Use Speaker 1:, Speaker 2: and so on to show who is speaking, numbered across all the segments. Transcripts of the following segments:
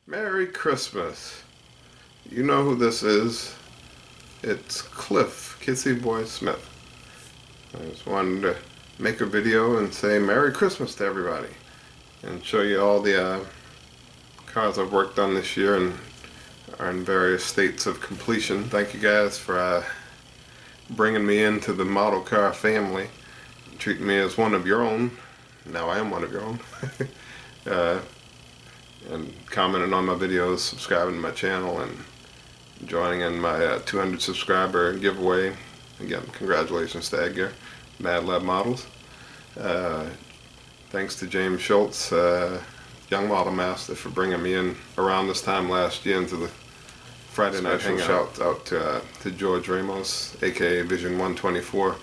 Speaker 1: Merry Christmas. You know who this is. It's Cliff, Kissy Boy Smith. I just wanted to make a video and say Merry Christmas to everybody and show you all the cars I've worked on this year and are in various states of completion. Thank you guys for bringing me into the model car family, treating me as one of your own. Now I am one of your own. And commenting on my videos, subscribing to my channel, and joining in my 200 subscriber giveaway. Again, congratulations to Edgar, Mad Lab Models. Thanks to James Schultz, Young Model Master, for bringing me in around this time last year into the Friday night hangout. Shout out to George Ramos, aka Vision 124,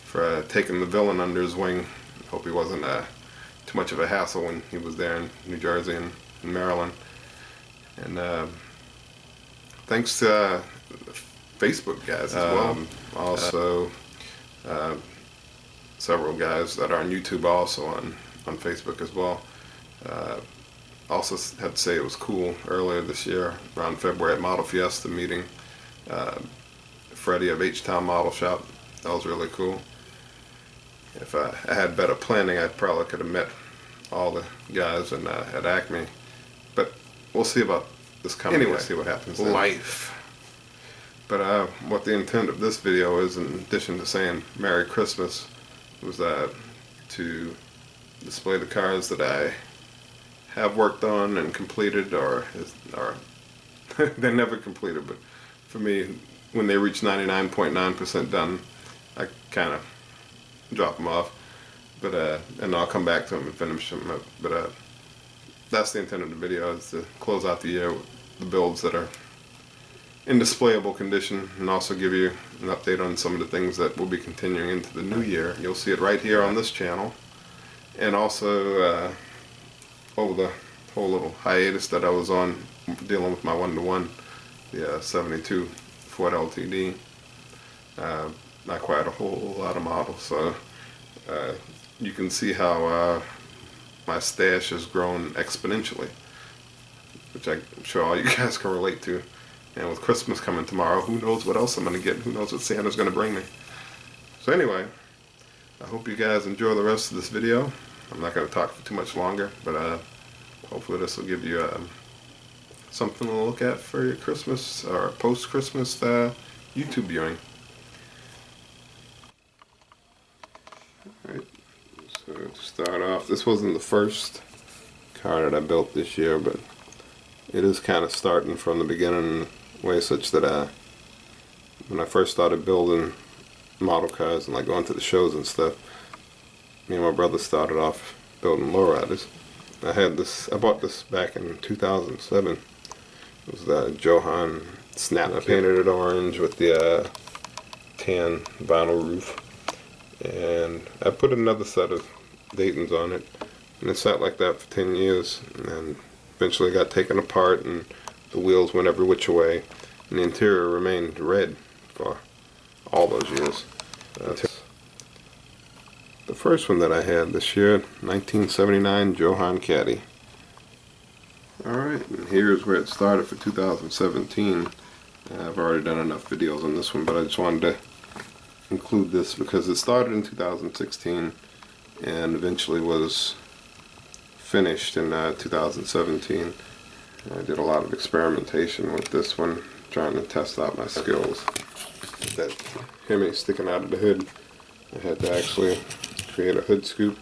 Speaker 1: for taking the villain under his wing. Hope he wasn't too much of a hassle when he was there in New Jersey and in Maryland. And thanks to Facebook guys as well. Also several guys that are on YouTube, also on Facebook as well. Also had to say it was cool earlier this year, around February, at Model Fiesta meeting Freddie of H-Town Model Shop. That was really cool. If I had better planning, I probably could have met all the guys at Acme. But we'll see about this coming. Anyway, see what happens then. Life. But what the intent of this video is, in addition to saying Merry Christmas, was to display the cars that I have worked on and completed, or they're never completed, but for me, when they reach 99.9% done, I kind of drop them off. But and I'll come back to them and finish them up. But that's the intent of the video, is to close out the year with the builds that are in displayable condition, and also give you an update on some of the things that will be continuing into the new year. You'll see it right here on this channel, and also over the whole little hiatus that I was on dealing with my 1-to-1, the 72 Ford LTD. I acquired a whole lot of models, so you can see how my stash has grown exponentially, which I'm sure all you guys can relate to. And with Christmas coming tomorrow, who knows what else I'm going to get? Who knows what Santa's going to bring me? So anyway, I hope you guys enjoy the rest of this video. I'm not going to talk for too much longer, but hopefully this will give you something to look at for your Christmas or post-Christmas YouTube viewing. Alright, so to start off, this wasn't the first car that I built this year, but it is kind of starting from the beginning in a way such that when I first started building model cars and like going to the shows and stuff, me and my brother started off building lowriders. I bought this back in 2007. It was the Johan Snap. I painted it orange with the tan vinyl roof, and I put another set of Daytons on it, and it sat like that for 10 years, and eventually got taken apart and the wheels went every which way, and the interior remained red for all those years. The first one that I had this year, 1979 Johan Caddy. Alright, and here's where it started for 2017. I've already done enough videos on this one, but I just wanted to include this because it started in 2016 and eventually was finished in 2017. I did a lot of experimentation with this one, trying to test out my skills. That Hemi sticking out of the hood, I had to actually create a hood scoop.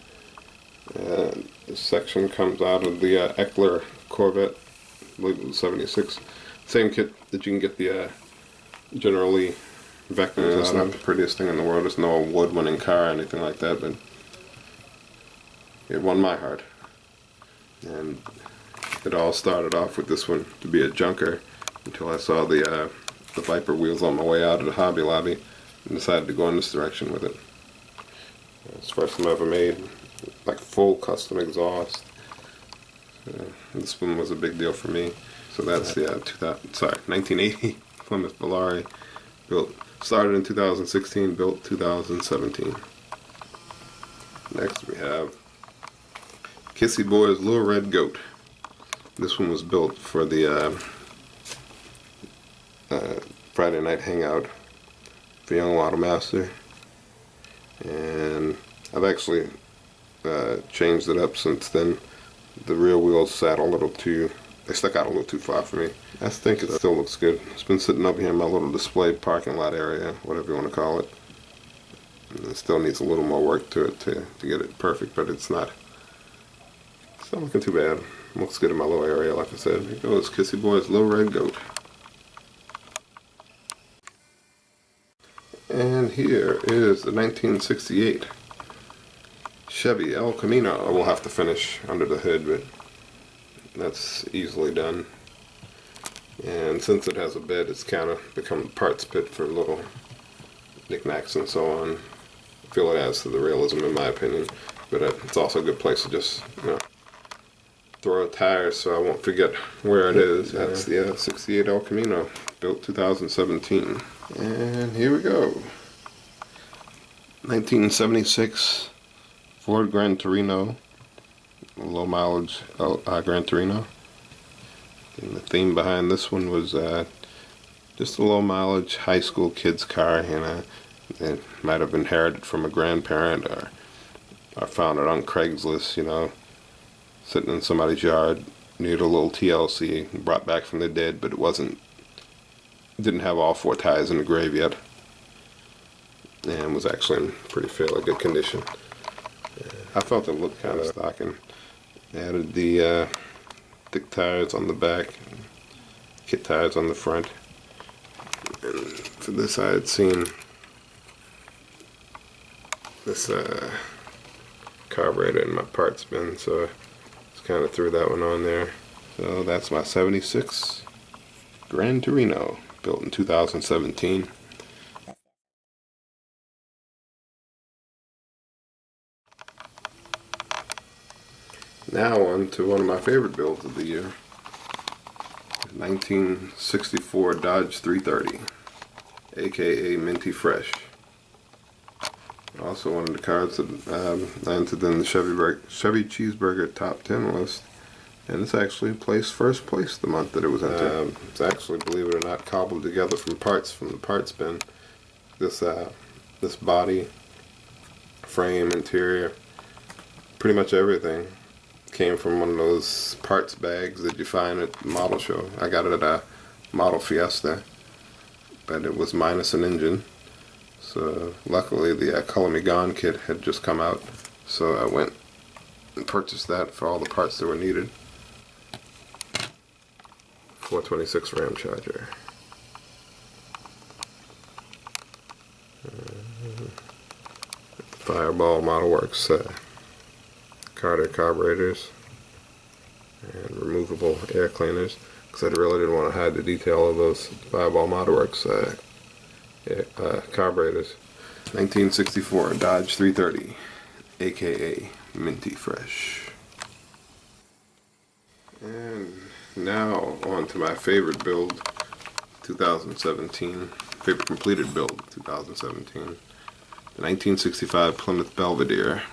Speaker 1: This section comes out of the Eckler Corvette, I believe it was 76. Same kit that you can get the General Lee Vectors. It's not the prettiest thing in the world. It's no award-winning car or anything like that, but it won my heart. And it all started off with this one to be a junker until I saw the Viper wheels on my way out of the Hobby Lobby and decided to go in this direction with it. It's the first time I ever made like full custom exhaust. This one was a big deal for me. So that's the 1980 Plymouth Belvedere, started in 2016, built 2017. Next we have Kissy Boy's Little Red Goat. This one was built for the Friday night hangout for Young Water Master, and I've actually changed it up since then. The rear wheels sat a little too, they stuck out a little too far for me. I think it still looks good. It's been sitting up here in my little display parking lot area, whatever you want to call it. And it still needs a little more work to it to get it perfect, but it's not looking too bad. It looks good in my little area, like I said. Here goes Kissy Boy's Little Red Goat. And here is the 1968 Chevy El Camino. I will have to finish under the hood, but that's easily done. And since it has a bed, it's kind of become a parts pit for little knickknacks and so on. I feel it adds to the realism, in my opinion, but it's also a good place to just, throw a tire so I won't forget where it is. That's the 68 El Camino, built 2017. And here we go. 1976 Ford Gran Torino, low mileage Gran Torino. And the theme behind this one was just a low mileage high school kid's car. It might have inherited from a grandparent, or I found it on Craigslist, sitting in somebody's yard. Needed a little TLC, brought back from the dead, but didn't have all four tires in the grave yet, and was actually in pretty fairly good condition. I felt it looked kind of stock, and added the thick tires on the back, kit tires on the front. And for this, I had seen this carburetor in my parts bin, so I just kind of threw that one on there. So that's my 76 Gran Torino, built in 2017. Now on to one of my favorite builds of the year. 1964 Dodge 330, aka Minty Fresh. Also one of the cars that I entered in the Chevy Cheeseburger Top 10 list. And it's actually placed first place the month that it was entered. It's actually, believe it or not, cobbled together from the parts bin. This body, frame, interior, pretty much everything came from one of those parts bags that you find at the model show. I got it at a Model Fiesta, but it was minus an engine. So luckily the Color Me Gone kit had just come out, so I went and purchased that for all the parts that were needed. 426 Ram Charger. Fireball Model Works Carter carburetors and removable air cleaners, because I really didn't want to hide the detail of those Fireball Model Works carburetors. 1964 Dodge 330, aka Minty Fresh. And now on to my favorite build, 2017, favorite completed build, 2017. The 1965 Plymouth Belvedere,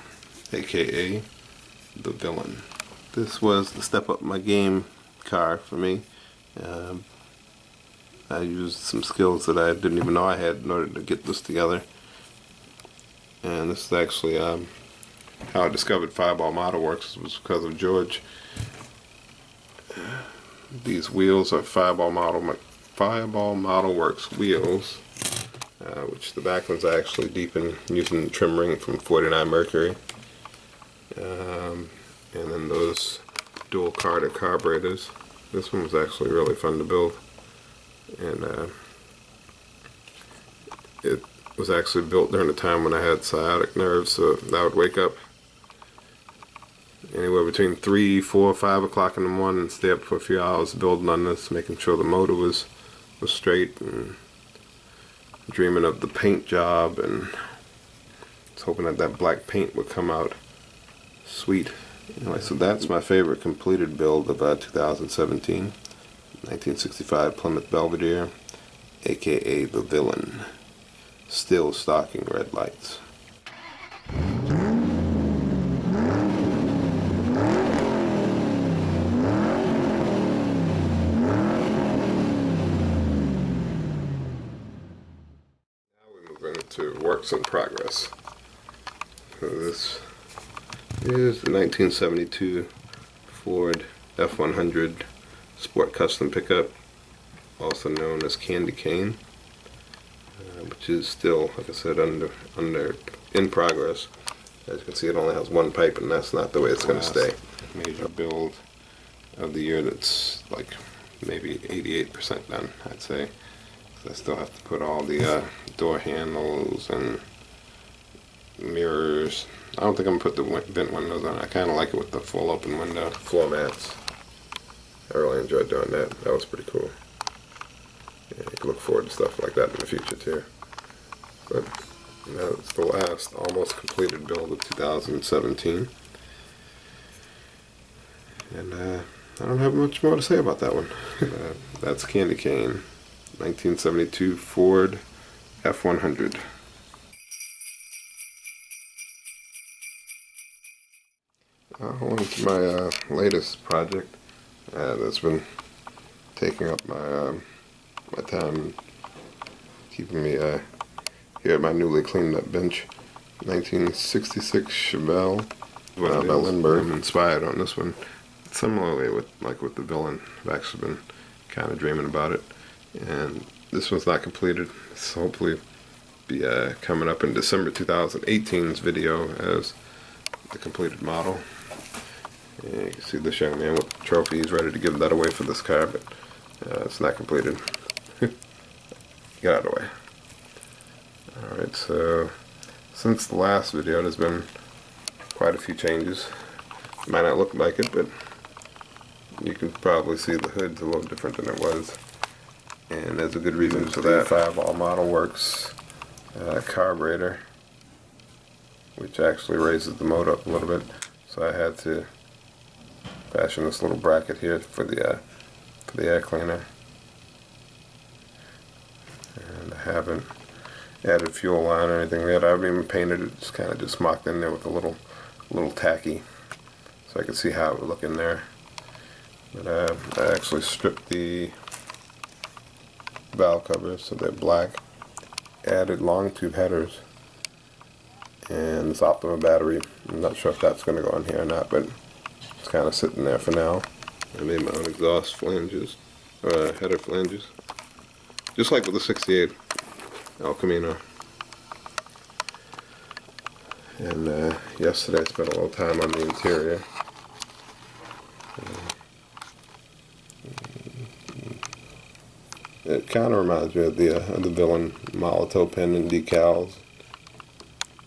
Speaker 1: aka the Villain. This was the step up my game car for me. I used some skills that I didn't even know I had in order to get this together. And this is actually how I discovered Fireball Model Works, was because of George. These wheels are Fireball Model Works wheels, which the back ones I actually deepened using trim ring from 49 Mercury. And then those dual Carter carburetors. This one was actually really fun to build, and it was actually built during a time when I had sciatic nerves, so I would wake up anywhere between 3, 4, 5 o'clock in the morning and stay up for a few hours building on this, making sure the motor was straight, and dreaming of the paint job, and was hoping that black paint would come out sweet Anyway, so that's my favorite completed build of 2017. 1965 Plymouth Belvedere, aka the Villain. Still stocking red lights. To works in progress. So this is the 1972 Ford F100 Sport Custom Pickup, also known as Candy Cane, which is still, like I said, in progress. As you can see, it only has one pipe, and that's not the way it's going to stay. Major build of the year that's like maybe 88% done, I'd say. I still have to put all the door handles and mirrors. I don't think I'm going to put the vent windows on. I kind of like it with the full open window. Floor mats. I really enjoyed doing that. That was pretty cool. Yeah, you can look forward to stuff like that in the future too. But that's the last almost completed build of 2017. And I don't have much more to say about that one. That's Candy Cane. 1972 Ford F100. On to my latest project that's been taking up my my time, keeping me here at my newly cleaned up bench. 1966 Chevelle by Lindbergh. I'm inspired on this one. Similarly with the Villain, I've actually been kind of dreaming about it. And this one's not completed. This will hopefully be coming up in December 2018's video as the completed model. And you can see this young man with the trophy. He's ready to give that away for this car, but it's not completed. Get out of the way. Alright, so since the last video there's been quite a few changes. It might not look like it, but you can probably see the hood's a little different than it was. And there's a good reason for that. 5-all model works carburetor, which actually raises the motor up a little bit. So I had to fashion this little bracket here for the air cleaner. And I haven't added fuel line or anything yet. I haven't even painted it. It's kind of just mocked in there with a little tacky, so I could see how it would look in there. But I actually stripped the valve covers so they're black, added long tube headers, and this Optima battery. I'm not sure if that's going to go in here or not, but it's kind of sitting there for now. I made my own exhaust flanges, header flanges, just like with the 68 Camino. And yesterday I spent a little time on the interior. It kind of reminds me of the Villain Molotov pen and decals.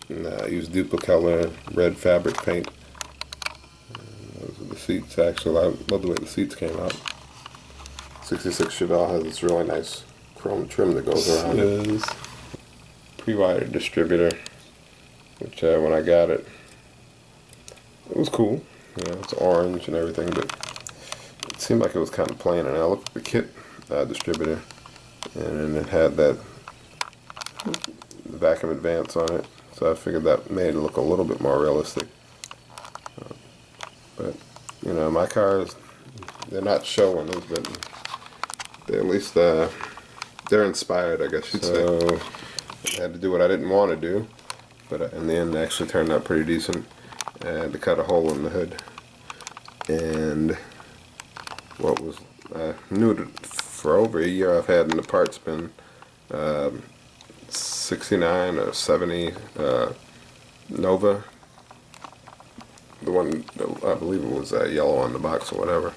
Speaker 1: And I used Duplicolor red fabric paint. Those are the seats. Actually, I love the way the seats came out. 66 Chevelle has this really nice chrome trim that goes around. This is pre-wired distributor, which when I got it, it was cool. You know, it's orange and everything, but it seemed like it was kind of plain. And I looked at the kit distributor, and it had that vacuum advance on it, so I figured that made it look a little bit more realistic. But you know, my cars, they're not show winners, but they're at least they're inspired, I guess you'd say. I had to do what I didn't want to do, but in the end it actually turned out pretty decent. I had to cut a hole in the hood, and what was new to for over a year I've had in the parts bin 69 or 70 Nova. The one, I believe it was yellow on the box or whatever.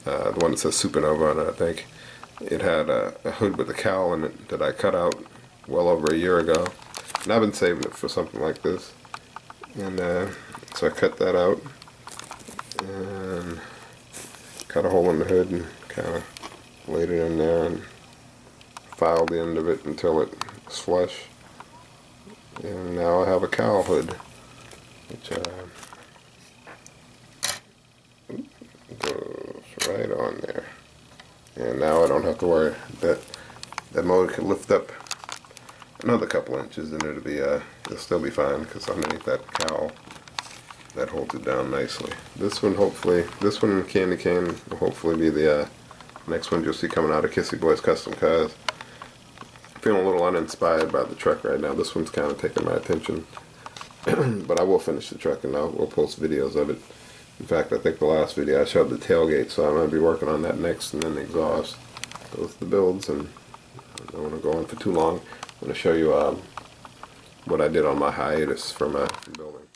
Speaker 1: The one that says Supernova on it, I think. It had a hood with a cowl in it that I cut out well over a year ago. And I've been saving it for something like this. And so I cut that out and cut a hole in the hood and kind of laid it in there and filed the end of it until it was flush. And now I have a cowl hood, which right on there. And now I don't have to worry that that motor can lift up another couple inches and it'll still be fine because underneath that cowl that holds it down nicely. This one Candy Cane will hopefully be the next one you'll see coming out of Kissy Boy's Custom Cars. Feeling a little uninspired by the truck right now. This one's kind of taking my attention. But I will finish the truck and we'll post videos of it. In fact, I think the last video I showed the tailgate, so I'm going to be working on that next, and then the exhaust. Those are the builds, and I don't want to go on for too long. I'm going to show you what I did on my hiatus from building.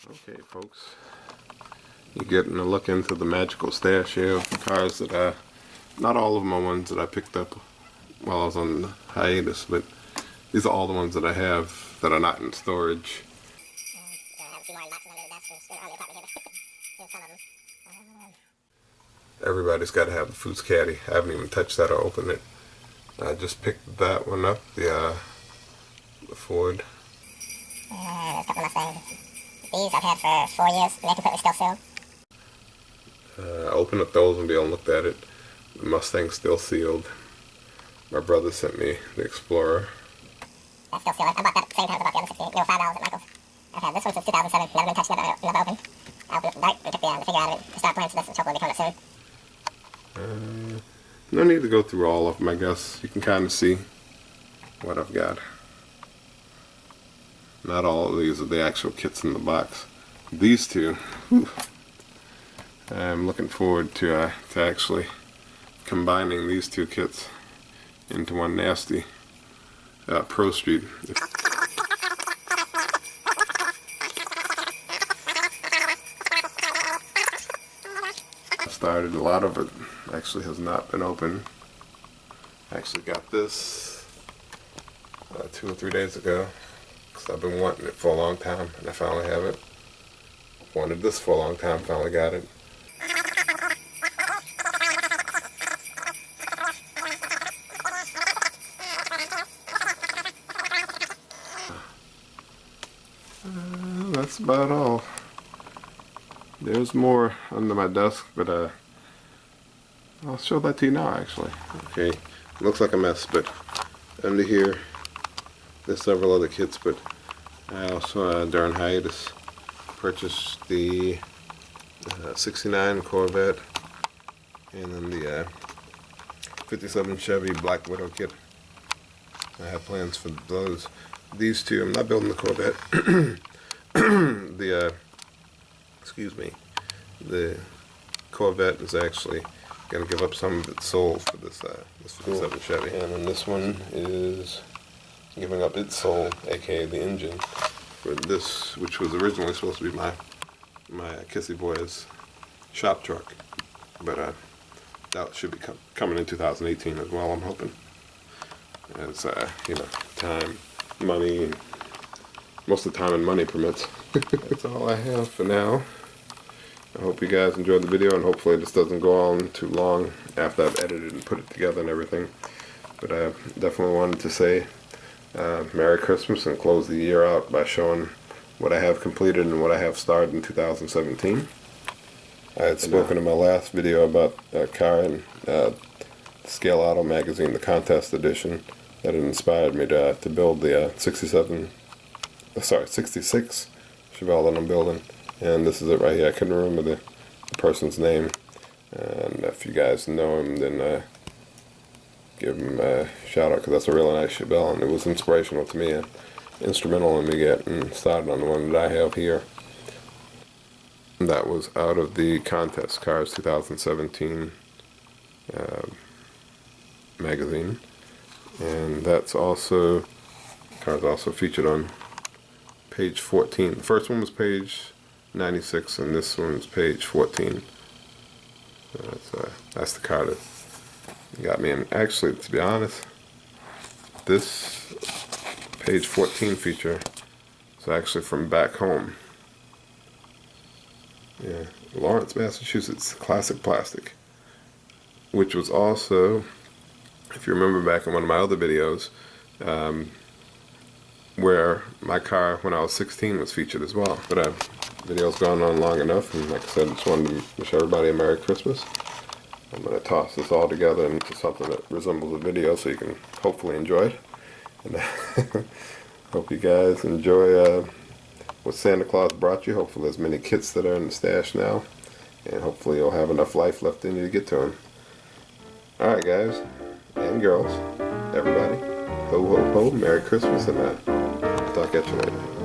Speaker 1: Okay, folks. You're getting a look into the magical stash here of cars that not all of them are ones that I picked up while I was on the hiatus, but these are all the ones that I have that are not in storage. Everybody's got to have the Food's Caddy. I haven't even touched that or opened it. I just picked that one up, the Ford.
Speaker 2: There's a couple of Mustangs. These I've had for 4 years, and they're completely still sealed.
Speaker 1: I opened up those and looked at it. The Mustang's still sealed. My brother sent me the Explorer.
Speaker 2: That's still sealed. I bought that at the same time as I bought the other 68. They were $5 at Michael's. I've had this one since 2007. Never been touched, never opened. I opened it dark, we took the figure out of it to start playing, so this will hopefully be coming soon.
Speaker 1: No need to go through all of them, I guess. You can kind of see what I've got. Not all of these are the actual kits in the box. These two, whew, I'm looking forward to actually combining these two kits into one nasty Pro Street. Started, a lot of it actually has not been open. I actually got this 2 or 3 days ago because I've been wanting it for a long time and I finally have it. Wanted this for a long time, finally got it. That's about all. There's more under my desk, but I'll show that to you now actually. Okay, looks like a mess, but under here there's several other kits, but I also during hiatus purchased the 69 Corvette and then the 57 Chevy Black Widow kit. I have plans for those. These two, I'm not building the Corvette. The Corvette is actually going to give up some of its soul for this 57 Chevy, and then this one is giving up its soul, aka the engine, for this, which was originally supposed to be my Kissy Boy's shop truck, but that should be coming in 2018 as well. I'm hoping, as you know, time, money, most of the time and money permits. That's all I have for now. I hope you guys enjoyed the video, and hopefully this doesn't go on too long after I've edited and put it together and everything. But I definitely wanted to say Merry Christmas and close the year out by showing what I have completed and what I have started in 2017. I had spoken in my last video about a car in Scale Auto magazine, the contest edition, that had inspired me to build the 66 Chevelle that I'm building. And this is it right here. I couldn't remember the person's name. And if you guys know him, then give him a shout out, because that's a really nice Chevelle, and it was inspirational to me and instrumental in me getting started on the one that I have here. And that was out of the Contest Cars 2017 magazine. And that's also, cars also featured on page 14. The first one was page 96 and this one's page 14. That's the car that got me in. Actually, to be honest, this page 14 feature is actually from back home. Yeah, Lawrence, Massachusetts, Classic Plastic, which was also, if you remember back in one of my other videos, where my car when I was 16 was featured as well. But Video's gone on long enough, and like I said, just wanted to wish everybody a Merry Christmas. I'm going to toss this all together into something that resembles a video so you can hopefully enjoy it. And hope you guys enjoy what Santa Claus brought you. Hopefully there's many kits that are in the stash now, and hopefully you'll have enough life left in you to get to them. Alright guys, and girls, everybody, ho ho ho, Merry Christmas, and I'll talk at you later.